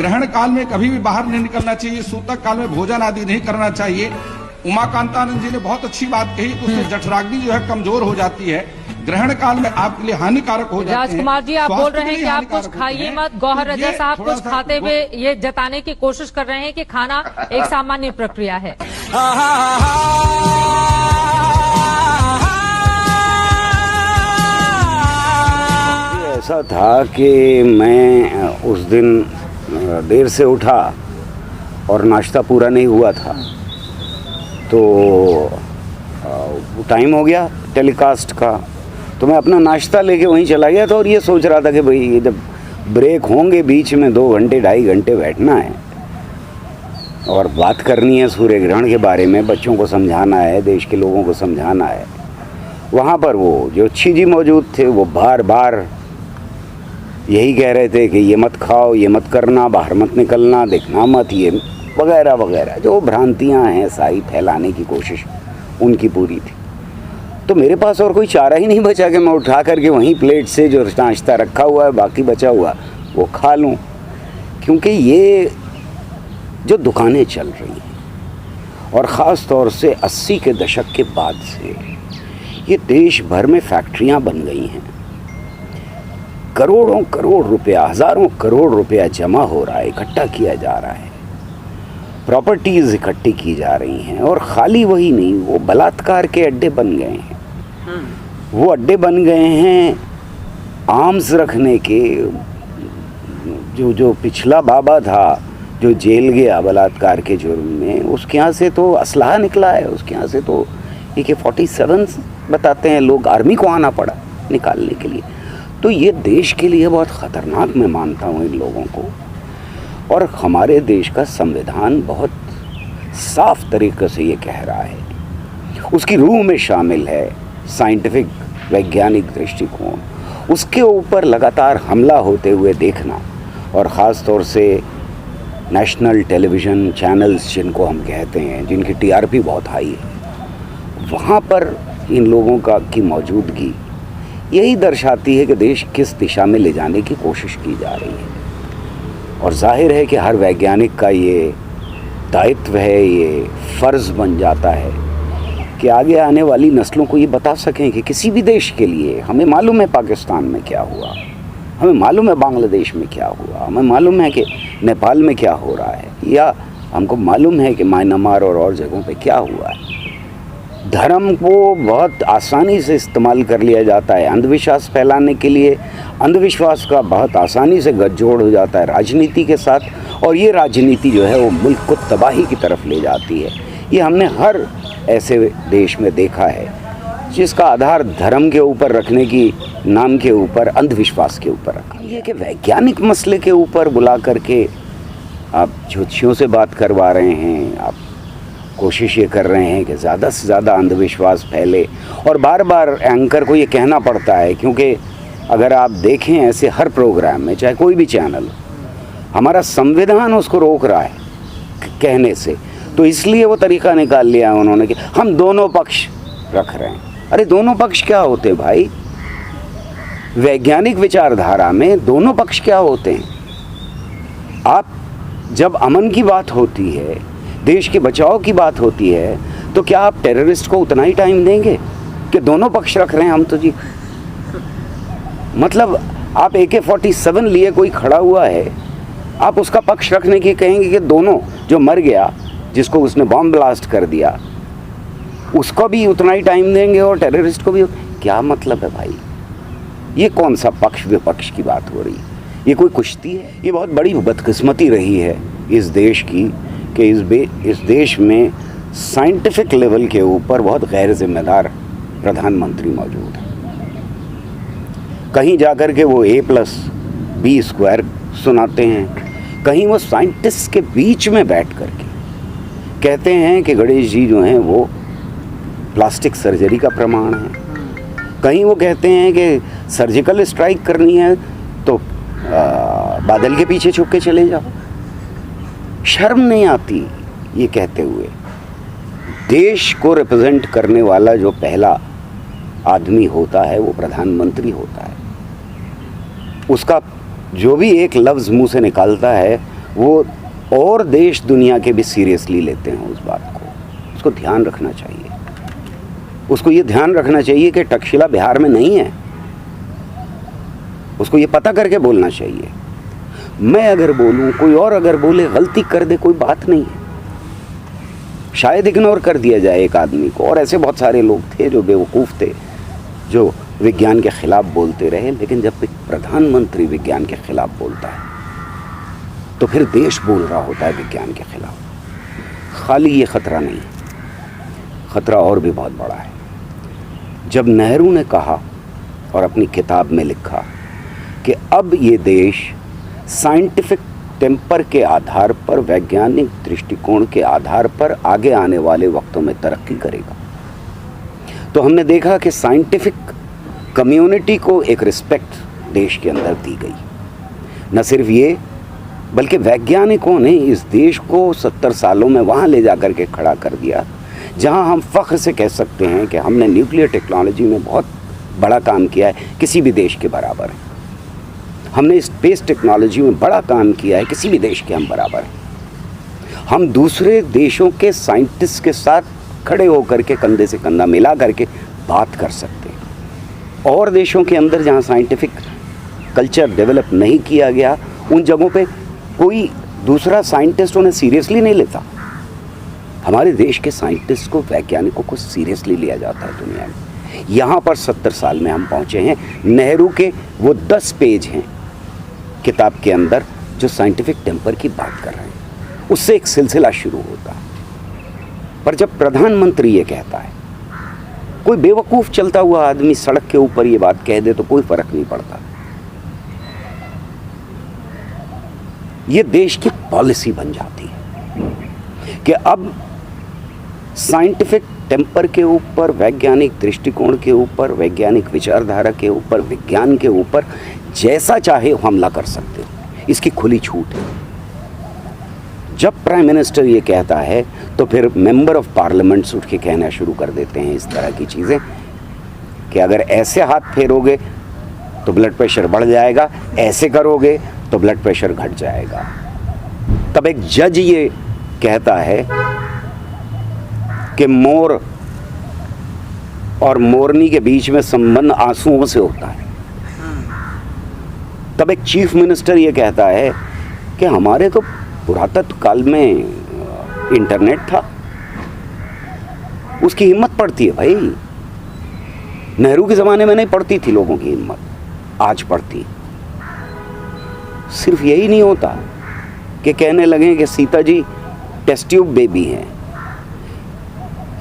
ग्रहण काल में कभी भी बाहर नहीं निकलना चाहिए, सूतक काल में भोजन आदि नहीं करना चाहिए। उमाकांतानंद जी ने बहुत अच्छी बात कही कि उससे जठराग्नि जो है कमजोर हो जाती है, ग्रहण काल में आपके लिए हानिकारक हो जाते हैं। राजकुमार जी, आप बोल रहे हैं कि आप कुछ खाइए मत, गौहर रजा साहब कुछ खाते हुए ये जताने की कोशिश कर रहे हैं कि खाना एक सामान्य प्रक्रिया है। ऐसा था कि मैं उस दिन देर से उठा और नाश्ता पूरा नहीं हुआ था, तो टाइम हो गया टेलीकास्ट का, तो मैं अपना नाश्ता लेके वहीं चला गया था और ये सोच रहा था कि भाई जब ब्रेक होंगे बीच में 2 घंटे 2.5 घंटे बैठना है और बात करनी है सूर्य ग्रहण के बारे में, बच्चों को समझाना है, देश के लोगों को समझाना है। वहाँ पर वो जो अच्छी जी मौजूद थे वो बार बार यही कह रहे थे कि ये मत खाओ, ये मत करना, बाहर मत निकलना, देखना मत, ये वगैरह वगैरह जो भ्रांतियाँ हैं सारी फैलाने की कोशिश उनकी पूरी थी। तो मेरे पास और कोई चारा ही नहीं बचा कि मैं उठा करके वहीं प्लेट से जो नाश्ता रखा हुआ है बाकी बचा हुआ वो खा लूँ, क्योंकि ये जो दुकानें चल रही हैं और ख़ास तौर से 80 के दशक के बाद से ये देश भर में फैक्ट्रियाँ बन गई हैं, करोड़ों करोड़ रुपया, हज़ारों करोड़ रुपया जमा हो रहा है, इकट्ठा किया जा रहा है, प्रॉपर्टीज़ इकट्ठी की जा रही हैं। और ख़ाली वही नहीं, वो बलात्कार के अड्डे बन गए हैं, वो अड्डे बन गए हैं आर्म्स रखने के। जो पिछला बाबा था जो जेल गया बलात्कार के जुर्म में, उसके यहाँ से तो असलहा निकला है, उसके यहाँ से तो AK-47 बताते हैं लोग, आर्मी को आना पड़ा निकालने के लिए। तो ये देश के लिए बहुत ख़तरनाक मैं मानता हूँ इन लोगों को। और हमारे देश का संविधान बहुत साफ तरीके से ये कह रहा है, उसकी रूह में शामिल है साइंटिफिक वैज्ञानिक दृष्टिकोण, उसके ऊपर लगातार हमला होते हुए देखना, और ख़ास तौर से नेशनल टेलीविज़न चैनल्स जिनको हम कहते हैं, जिनकी TRP बहुत हाई है, वहाँ पर इन लोगों की मौजूदगी यही दर्शाती है कि देश किस दिशा में ले जाने की कोशिश की जा रही है। और जाहिर है कि हर वैज्ञानिक का ये दायित्व है, ये फ़र्ज़ बन जाता है कि आगे आने वाली नस्लों को ये बता सकें कि किसी भी देश के लिए, हमें मालूम है पाकिस्तान में क्या हुआ, हमें मालूम है बांग्लादेश में क्या हुआ, हमें मालूम है कि नेपाल में क्या हो रहा है, या हमको मालूम है कि म्यांमार और जगहों पे क्या हुआ है। धर्म को बहुत आसानी से इस्तेमाल कर लिया जाता है अंधविश्वास फैलाने के लिए, अंधविश्वास का बहुत आसानी से गठजोड़ हो जाता है राजनीति के साथ, और ये राजनीति जो है वो मुल्क को तबाही की तरफ ले जाती है। ये हमने हर ऐसे देश में देखा है जिसका आधार धर्म के ऊपर रखने की नाम के ऊपर अंधविश्वास के ऊपर रखा। ये कि वैज्ञानिक मसले के ऊपर बुला करके आप ज्योतिषियों से बात करवा रहे हैं, आप कोशिश ये कर रहे हैं कि ज़्यादा से ज़्यादा अंधविश्वास फैले, और बार बार एंकर को ये कहना पड़ता है, क्योंकि अगर आप देखें ऐसे हर प्रोग्राम में, चाहे कोई भी चैनल, हमारा संविधान उसको रोक रहा है कहने से, तो इसलिए वो तरीका निकाल लिया है उन्होंने कि हम दोनों पक्ष रख रहे हैं। अरे दोनों पक्ष क्या होते भाई? वैज्ञानिक विचारधारा में दोनों पक्ष क्या होते हैं? आप जब अमन की बात होती है, देश के बचाव की बात होती है, तो क्या आप टेररिस्ट को उतना ही टाइम देंगे कि दोनों पक्ष रख रहे हैं हम? तो जी मतलब आप AK-47 लिए कोई खड़ा हुआ है, आप उसका पक्ष रखने की कहेंगे कि दोनों, जो मर गया जिसको उसने बॉम्ब ब्लास्ट कर दिया उसको भी उतना ही टाइम देंगे और टेररिस्ट को भी? क्या मतलब है भाई? ये कौन सा पक्ष विपक्ष की बात हो रही है? ये कोई कुश्ती है? ये बहुत बड़ी बदकिस्मती रही है इस देश की कि इस देश में साइंटिफिक लेवल के ऊपर बहुत गैर जिम्मेदार प्रधानमंत्री मौजूद है। कहीं जाकर के वो A+B² सुनाते हैं, कहीं वो साइंटिस्ट के बीच में बैठ करके कहते हैं कि गणेश जी जो हैं वो प्लास्टिक सर्जरी का प्रमाण है, कहीं वो कहते हैं कि सर्जिकल स्ट्राइक करनी है तो बादल के पीछे छुप के चले जाओ। शर्म नहीं आती ये कहते हुए? देश को रिप्रेजेंट करने वाला जो पहला आदमी होता है वो प्रधानमंत्री होता है, उसका जो भी एक लफ्ज़ मुंह से निकालता है वो और देश दुनिया के भी सीरियसली लेते हैं उस बात को। उसको ध्यान रखना चाहिए। उसको ये ध्यान रखना चाहिए कि तक्षशिला बिहार में नहीं है। उसको ये पता करके बोलना चाहिए। मैं अगर बोलूं, कोई और अगर बोले, गलती कर दे, कोई बात नहीं है। शायद इग्नोर कर दिया जाए एक आदमी को, और ऐसे बहुत सारे लोग थे जो बेवकूफ़ थे, जो विज्ञान के खिलाफ बोलते रहे। लेकिन जब एक प्रधानमंत्री विज्ञान के खिलाफ बोलता है तो फिर देश बोल रहा होता है विज्ञान के खिलाफ। खाली ये खतरा नहीं, खतरा और भी बहुत बड़ा है। जब नेहरू ने कहा और अपनी किताब में लिखा कि अब ये देश साइंटिफिक टेम्पर के आधार पर, वैज्ञानिक दृष्टिकोण के आधार पर आगे आने वाले वक्तों में तरक्की करेगा, तो हमने देखा कि साइंटिफिक कम्युनिटी को एक रिस्पेक्ट देश के अंदर दी गई। न सिर्फ ये, बल्कि वैज्ञानिकों ने इस देश को 70 सालों में वहाँ ले जा कर के खड़ा कर दिया जहाँ हम फ़ख्र से कह सकते हैं कि हमने न्यूक्लियर टेक्नोलॉजी में बहुत बड़ा काम किया है, किसी भी देश के बराबर है। हमने स्पेस टेक्नोलॉजी में बड़ा काम किया है, किसी भी देश के हम बराबर हैं। हम दूसरे देशों के साइंटिस्ट के साथ खड़े होकर के कंधे से कंधा मिला करके बात कर सकते हैं। और देशों के अंदर जहाँ साइंटिफिक कल्चर डेवलप नहीं किया गया, उन जगहों पे कोई दूसरा साइंटिस्ट उन्हें सीरियसली नहीं लेता। हमारे देश के साइंटिस्ट को, वैज्ञानिकों को सीरियसली लिया जाता है दुनिया में। यहाँ पर 70 साल में हम पहुँचे हैं। नेहरू के वो 10 पेज हैं किताब के अंदर जो साइंटिफिक टेम्पर की बात कर रहे हैं, उससे एक सिलसिला शुरू होता है। पर जब प्रधानमंत्री ये कहता है, कोई बेवकूफ़ चलता हुआ आदमी सड़क के ऊपर ये बात कह दे तो कोई फ़र्क नहीं पड़ता। ये देश की पॉलिसी बन जाती है कि अब साइंटिफिक टेम्पर के ऊपर, वैज्ञानिक दृष्टिकोण के ऊपर, वैज्ञानिक विचारधारा के ऊपर, विज्ञान के ऊपर जैसा चाहे हमला कर सकते हो। इसकी खुली छूट है। जब प्राइम मिनिस्टर ये कहता है तो फिर मेंबर ऑफ पार्लियामेंट्स उठ के कहना शुरू कर देते हैं इस तरह की चीज़ें कि अगर ऐसे हाथ फेरोगे तो ब्लड प्रेशर बढ़ जाएगा, ऐसे करोगे तो ब्लड प्रेशर घट जाएगा। तब एक जज ये कहता है कि मोर और मोरनी के बीच में संबंध आंसुओं से होता है। तब एक चीफ मिनिस्टर ये कहता है कि हमारे तो पुरातत्व काल में इंटरनेट था। उसकी हिम्मत पड़ती है भाई। नेहरू के ज़माने में नहीं पड़ती थी लोगों की हिम्मत, आज पड़ती। सिर्फ यही नहीं होता कि कहने लगे कि Sita ji test tube baby हैं।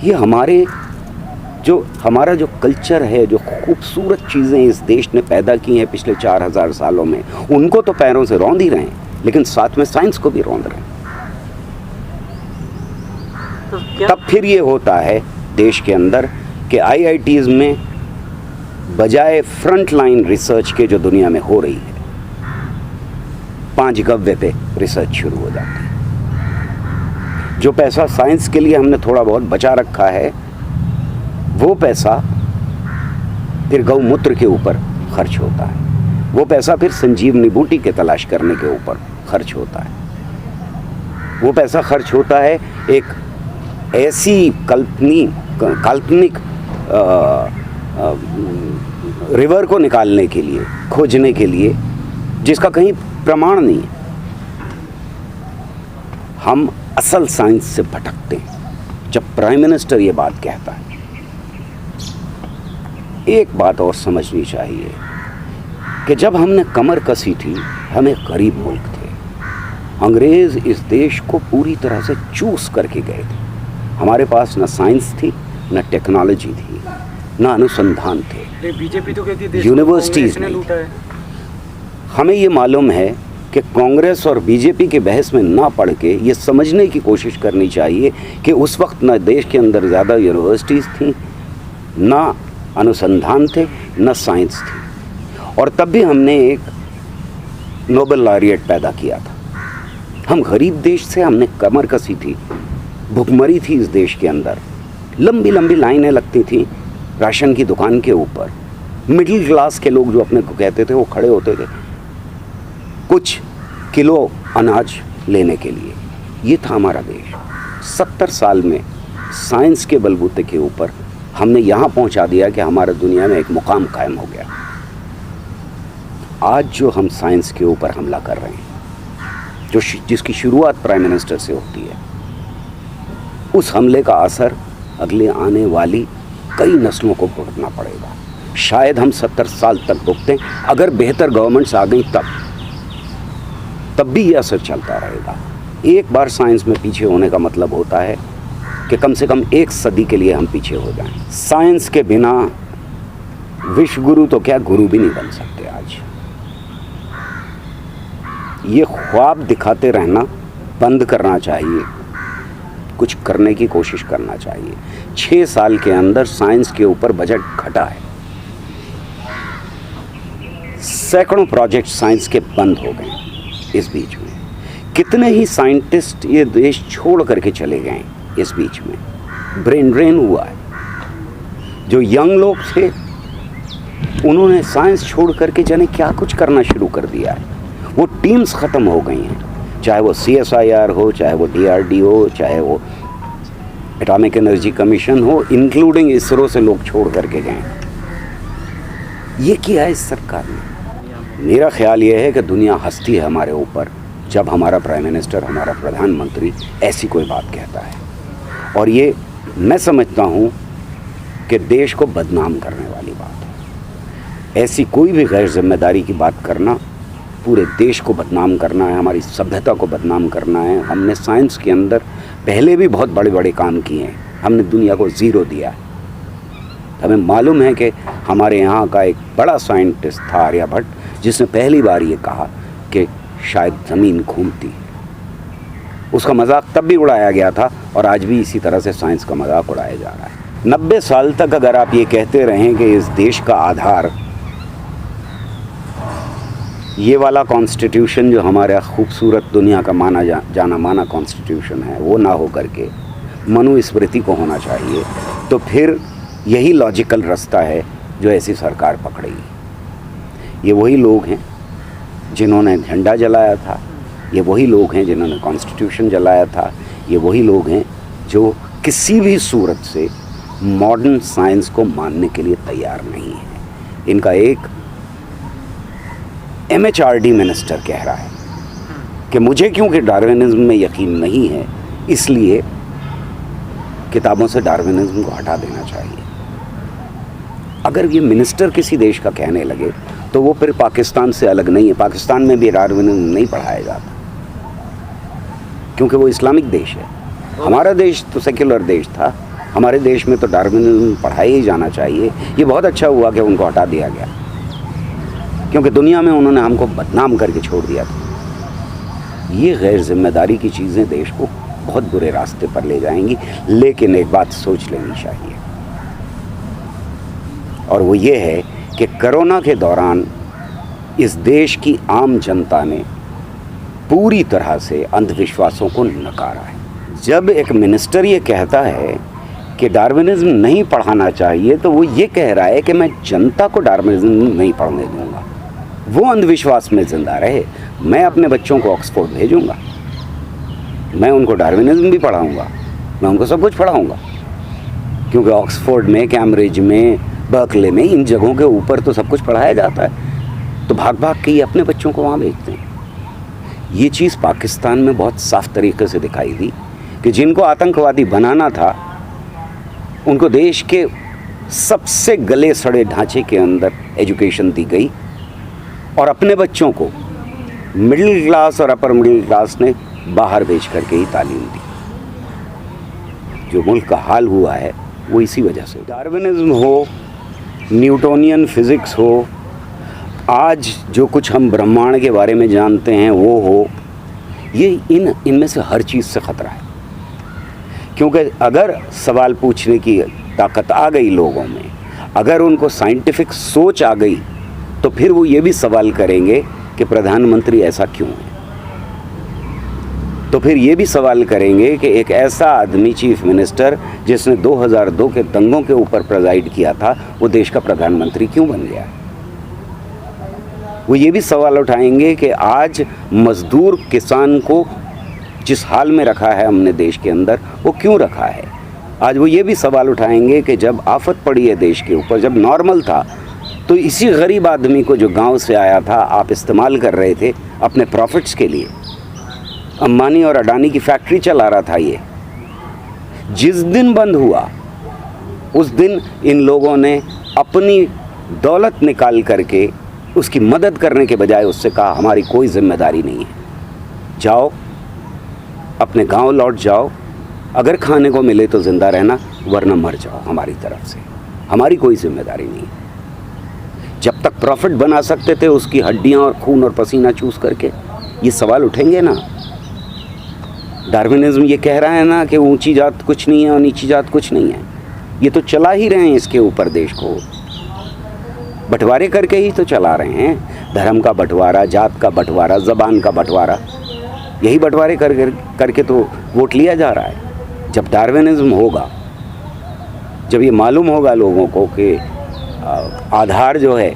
ये हमारा जो कल्चर है, जो खूबसूरत चीज़ें इस देश ने पैदा की हैं पिछले 4000 सालों में, उनको तो पैरों से रौंद ही रहे हैं, लेकिन साथ में साइंस को भी रौंद रहे हैं। तो तब फिर ये होता है देश के अंदर कि IITs में बजाय फ्रंट लाइन रिसर्च के जो दुनिया में हो रही है, 5 गव्य पे रिसर्च शुरू हो जाती है। जो पैसा साइंस के लिए हमने थोड़ा बहुत बचा रखा है, वो पैसा फिर गौमूत्र के ऊपर खर्च होता है। वो पैसा फिर संजीवनी बूटी के तलाश करने के ऊपर खर्च होता है। वो पैसा खर्च होता है एक ऐसी काल्पनिक रिवर को निकालने के लिए, खोजने के लिए, जिसका कहीं प्रमाण नहीं है। हम असल साइंस से भटकते हैं। जब प्राइम मिनिस्टर ये बात कहता है, एक बात और समझनी चाहिए कि जब हमने कमर कसी थी, हम एक गरीब मुल्क थे। अंग्रेज़ इस देश को पूरी तरह से चूस करके गए थे। हमारे पास न साइंस थी, न टेक्नोलॉजी थी, न अनुसंधान थे। बीजेपी तो कहती है यूनिवर्सिटीज़ ने लूटा है। हमें ये मालूम है कि कांग्रेस और बीजेपी के बहस में ना पड़ के ये समझने की कोशिश करनी चाहिए कि उस वक्त न देश के अंदर ज़्यादा यूनिवर्सिटीज़ थी, ना अनुसंधान थे, न साइंस थी। और तब भी हमने एक नोबेल लॉरिएट पैदा किया था। हम गरीब देश से, हमने कमर कसी थी, भुखमरी थी इस देश के अंदर। लंबी लंबी लाइनें लगती थी राशन की दुकान के ऊपर। मिडिल क्लास के लोग जो अपने को कहते थे, वो खड़े होते थे कुछ किलो अनाज लेने के लिए। ये था हमारा देश। 70 साल में साइंस के बलबूते के ऊपर हमने यहाँ पहुँचा दिया कि हमारा दुनिया में एक मुकाम कायम हो गया। आज जो हम साइंस के ऊपर हमला कर रहे हैं, जिसकी शुरुआत प्राइम मिनिस्टर से होती है, उस हमले का असर अगले आने वाली कई नस्लों को भुगतना पड़ेगा। शायद हम 70 साल तक भुगतें, अगर बेहतर गवर्नमेंट्स आ गई तब भी ये असर चलता रहेगा। एक बार साइंस में पीछे होने का मतलब होता है कि कम से कम 1 सदी के लिए हम पीछे हो जाएं। साइंस के बिना विश्व गुरु तो क्या, गुरु भी नहीं बन सकते। आज ये ख्वाब दिखाते रहना बंद करना चाहिए, कुछ करने की कोशिश करना चाहिए। 6 साल के अंदर साइंस के ऊपर बजट घटा है, सैकड़ों प्रोजेक्ट साइंस के बंद हो गए। इस बीच में कितने ही साइंटिस्ट ये देश छोड़ करके चले गए। इस बीच में ब्रेन ड्रेन हुआ है। जो यंग लोग थे उन्होंने साइंस छोड़ करके जाने क्या कुछ करना शुरू कर दिया है। वो टीम्स ख़त्म हो गई हैं, चाहे वो CSIR हो, चाहे वो DRD हो, चाहे वो एटॉमिक एनर्जी कमीशन हो, इंक्लूडिंग इसरो से लोग छोड़ करके गए। ये किया है इस सरकार ने। मेरा ख्याल ये है कि दुनिया हंसती है हमारे ऊपर जब हमारा प्राइम मिनिस्टर, हमारा प्रधानमंत्री ऐसी कोई बात कहता है। और ये मैं समझता हूँ कि देश को बदनाम करने वाली बात है। ऐसी कोई भी गैर जिम्मेदारी की बात करना पूरे देश को बदनाम करना है, हमारी सभ्यता को बदनाम करना है। हमने साइंस के अंदर पहले भी बहुत बड़े बड़े काम किए हैं, हमने दुनिया को ज़ीरो दिया है। हमें मालूम है कि हमारे यहाँ का एक बड़ा साइंटिस्ट था आर्यभट्ट, जिसने पहली बार ये कहा कि शायद ज़मीन घूमती है। उसका मजाक तब भी उड़ाया गया था और आज भी इसी तरह से साइंस का मजाक उड़ाया जा रहा है। 90 साल तक अगर आप ये कहते रहें कि इस देश का आधार ये वाला कॉन्स्टिट्यूशन जो हमारा खूबसूरत दुनिया का जाना माना कॉन्स्टिट्यूशन है वो ना हो करके मनुस्मृति को होना चाहिए, तो फिर यही लॉजिकल रास्ता है जो ऐसी सरकार पकड़ेगी। ये वही लोग हैं जिन्होंने झंडा जलाया था, ये वही लोग हैं जिन्होंने कॉन्स्टिट्यूशन जलाया था, ये वही लोग हैं जो किसी भी सूरत से मॉडर्न साइंस को मानने के लिए तैयार नहीं है। इनका एक MHRD मिनिस्टर कह रहा है कि मुझे क्योंकि डार्विनिज्म में यकीन नहीं है इसलिए किताबों से डार्विनिज्म को हटा देना चाहिए। अगर ये मिनिस्टर किसी देश का कहने लगे तो वो फिर पाकिस्तान से अलग नहीं है। पाकिस्तान में भी डार्विनिज्म नहीं पढ़ाया जाता क्योंकि वो इस्लामिक देश है। हमारा देश तो सेक्युलर देश था, हमारे देश में तो डार्विनिज्म पढ़ाया ही जाना चाहिए। ये बहुत अच्छा हुआ कि उनको हटा दिया गया क्योंकि दुनिया में उन्होंने हमको बदनाम करके छोड़ दिया था। ये गैर जिम्मेदारी की चीज़ें देश को बहुत बुरे रास्ते पर ले जाएंगी। लेकिन एक बात सोच लेनी चाहिए और वो ये है कि कोरोना के दौरान इस देश की आम जनता ने पूरी तरह से अंधविश्वासों को नकारा है। जब एक मिनिस्टर ये कहता है कि डार्विनिज्म नहीं पढ़ाना चाहिए तो वो ये कह रहा है कि मैं जनता को डार्विनिज्म नहीं पढ़ने दूंगा, वो अंधविश्वास में जिंदा रहे। मैं अपने बच्चों को ऑक्सफोर्ड भेजूंगा, मैं उनको डार्विनिज्म भी पढ़ाऊंगा, मैं उनको सब कुछ पढ़ाऊंगा क्योंकि ऑक्सफोर्ड में, कैम्ब्रिज में, बर्कले में, इन जगहों के ऊपर तो सब कुछ पढ़ाया जाता है। तो भाग भाग के ये अपने बच्चों को वहाँ भेजते हैं। ये चीज़ पाकिस्तान में बहुत साफ तरीके से दिखाई दी कि जिनको आतंकवादी बनाना था उनको देश के सबसे गले सड़े ढांचे के अंदर एजुकेशन दी गई और अपने बच्चों को मिडिल क्लास और अपर मिडिल क्लास ने बाहर भेज करके ही तालीम दी। जो मुल्क का हाल हुआ है वो इसी वजह से। डार्विनिज्म हो, न्यूटोनियन फिज़िक्स हो, आज जो कुछ हम ब्रह्मांड के बारे में जानते हैं वो हो, ये इनमें से हर चीज़ से ख़तरा है क्योंकि अगर सवाल पूछने की ताकत आ गई लोगों में, अगर उनको साइंटिफिक सोच आ गई तो फिर वो ये भी सवाल करेंगे कि प्रधानमंत्री ऐसा क्यों है। तो फिर ये भी सवाल करेंगे कि एक ऐसा आदमी चीफ मिनिस्टर जिसने 2002 के दंगों के ऊपर प्रेजाइड किया था वो देश का प्रधानमंत्री क्यों बन गया। वो ये भी सवाल उठाएंगे कि आज मजदूर किसान को जिस हाल में रखा है हमने देश के अंदर, वो क्यों रखा है? आज वो ये भी सवाल उठाएंगे कि जब आफत पड़ी है देश के ऊपर, जब नॉर्मल था, तो इसी गरीब आदमी को जो गांव से आया था आप इस्तेमाल कर रहे थे अपने प्रॉफिट्स के लिए। अंबानी और अडानी की फैक्ट्री चला रहा था ये। जिस दिन बंद हुआ उस दिन इन लोगों ने अपनी दौलत निकाल करके उसकी मदद करने के बजाय उससे कहा हमारी कोई जिम्मेदारी नहीं है, जाओ अपने गांव लौट जाओ, अगर खाने को मिले तो ज़िंदा रहना, वरना मर जाओ हमारी तरफ से, हमारी कोई जिम्मेदारी नहीं है। जब तक प्रॉफिट बना सकते थे उसकी हड्डियां और खून और पसीना चूस करके, ये सवाल उठेंगे ना। डार्विनिज्म ये कह रहा है ना कि ऊंची जात कुछ नहीं है और नीची जात कुछ नहीं है, ये तो चला ही रहे हैं इसके ऊपर देश को, बंटवारे करके ही तो चला रहे हैं। धर्म का बंटवारा, जात का बंटवारा, ज़बान का बंटवारा, यही बंटवारे करके तो वोट लिया जा रहा है। जब डार्विनिज्म होगा, जब ये मालूम होगा लोगों को कि आधार जो है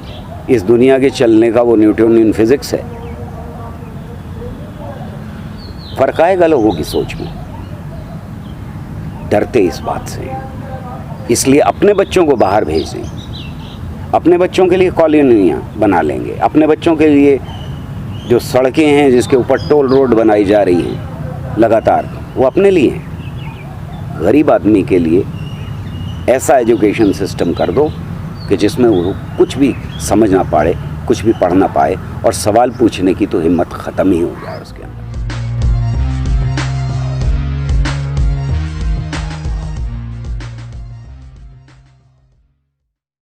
इस दुनिया के चलने का वो न्यूटोनियन फिजिक्स है, फर्क आएगा लोगों की सोच में। डरते इस बात से, इसलिए अपने बच्चों को बाहर भेज दें, अपने बच्चों के लिए कॉलोनियाँ बना लेंगे, अपने बच्चों के लिए जो सड़कें हैं जिसके ऊपर टोल रोड बनाई जा रही हैं लगातार, वो अपने लिए हैं। गरीब आदमी के लिए ऐसा एजुकेशन सिस्टम कर दो कि जिसमें वो कुछ भी समझ ना पाए, कुछ भी पढ़ ना पाए, और सवाल पूछने की तो हिम्मत ख़त्म ही हो जाए उसकी।